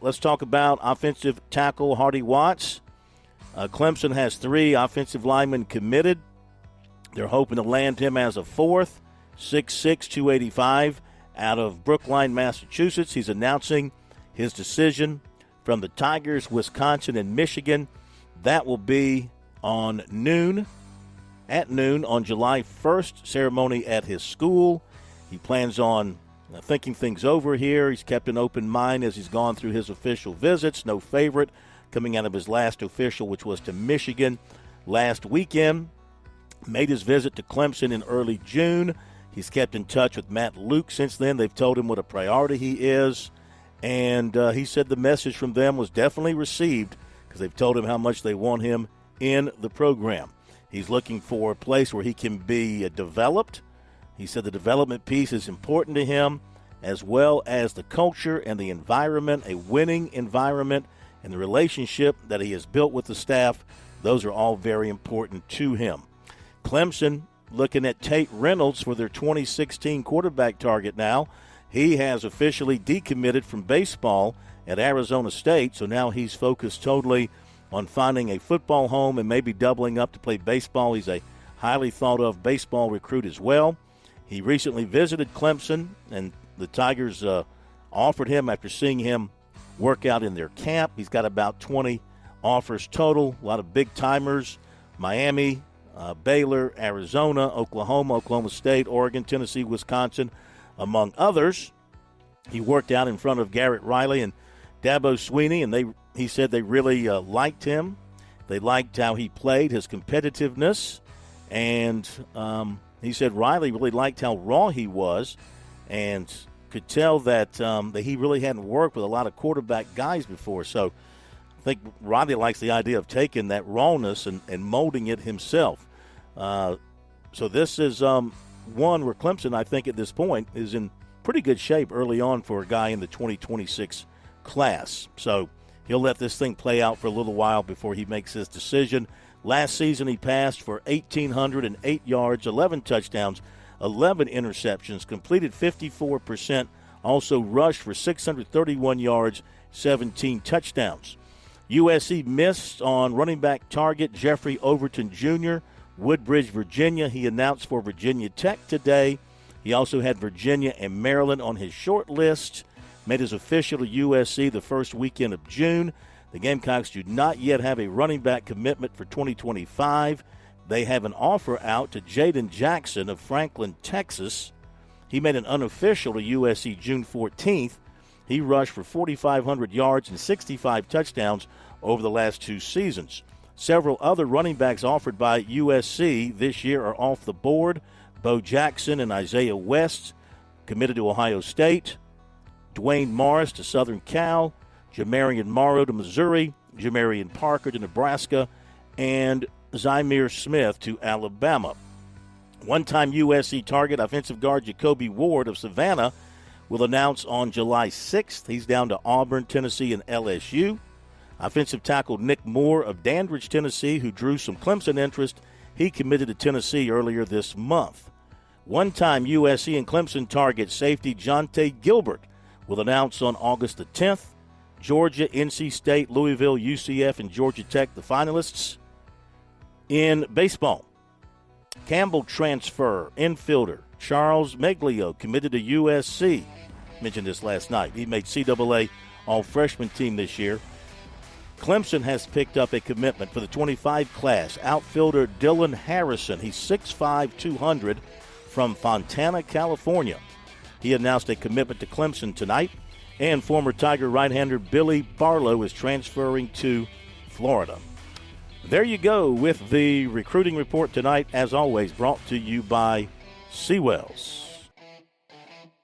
let's talk about offensive tackle Hardy Watts. Clemson has 3 offensive linemen committed. They're hoping to land him as a 4th, 6'6", 285, out of Brookline, Massachusetts. He's announcing his decision from the Tigers, Wisconsin, and Michigan. That will be at noon on July 1st, ceremony at his school. He plans on thinking things over here. He's kept an open mind as he's gone through his official visits. No favorite coming out of his last official, which was to Michigan last weekend. Made his visit to Clemson in early June. He's kept in touch with Matt Luke since then. They've told him what a priority he is. And he said the message from them was definitely received because they've told him how much they want him in the program. He's looking for a place where he can be developed. He said the development piece is important to him, as well as the culture and the environment, a winning environment, and the relationship that he has built with the staff. Those are all very important to him. Clemson looking at Tate Reynolds for their 2016 quarterback target now. He has officially decommitted from baseball at Arizona State, so now he's focused totally on finding a football home and maybe doubling up to play baseball. He's a highly thought-of baseball recruit as well. He recently visited Clemson, and the Tigers offered him after seeing him work out in their camp. He's got about 20 offers total, a lot of big-timers, Miami, Baylor, Arizona, Oklahoma, Oklahoma State, Oregon, Tennessee, Wisconsin, among others. He worked out in front of Garrett Riley and Dabo Swinney, and he said they really liked him. They liked how he played, his competitiveness, and he said Riley really liked how raw he was and could tell that he really hadn't worked with a lot of quarterback guys before. So I think Riley likes the idea of taking that rawness and molding it himself. So this is one where Clemson, I think at this point, is in pretty good shape early on for a guy in the 2026 class. So he'll let this thing play out for a little while before he makes his decision. Last season he passed for 1,808 yards, 11 touchdowns, 11 interceptions, completed 54%, also rushed for 631 yards, 17 touchdowns. USC missed on running back target Jeffrey Overton Jr., Woodbridge, Virginia. He announced for Virginia Tech today. He also had Virginia and Maryland on his short list. Made his official to USC the first weekend of June. The Gamecocks do not yet have a running back commitment for 2025. They have an offer out to Jaden Jackson of Franklin, Texas. He made an unofficial to USC June 14th. He rushed for 4,500 yards and 65 touchdowns over the last 2 seasons. Several other running backs offered by USC this year are off the board. Bo Jackson and Isaiah West committed to Ohio State. Dwayne Morris to Southern Cal. Jamarian Morrow to Missouri. Jamarian Parker to Nebraska. And Zymir Smith to Alabama. One-time USC target offensive guard Jacoby Ward of Savannah will announce on July 6th. He's down to Auburn, Tennessee, and LSU. Offensive tackle Nick Moore of Dandridge, Tennessee, who drew some Clemson interest, he committed to Tennessee earlier this month. One-time USC and Clemson target safety Jonte Gilbert will announce on August the 10th. Georgia, NC State, Louisville, UCF, and Georgia Tech, the finalists. In baseball, Campbell transfer infielder Charles Meglio committed to USC. Mentioned this last night. He made CAA all-freshman team this year. Clemson has picked up a commitment for the 25 class. Outfielder Dylan Harrison. He's 6'5", 200 from Fontana, California. He announced a commitment to Clemson tonight. And former Tiger right-hander Billy Barlow is transferring to Florida. There you go with the recruiting report tonight, as always, brought to you by Seawells.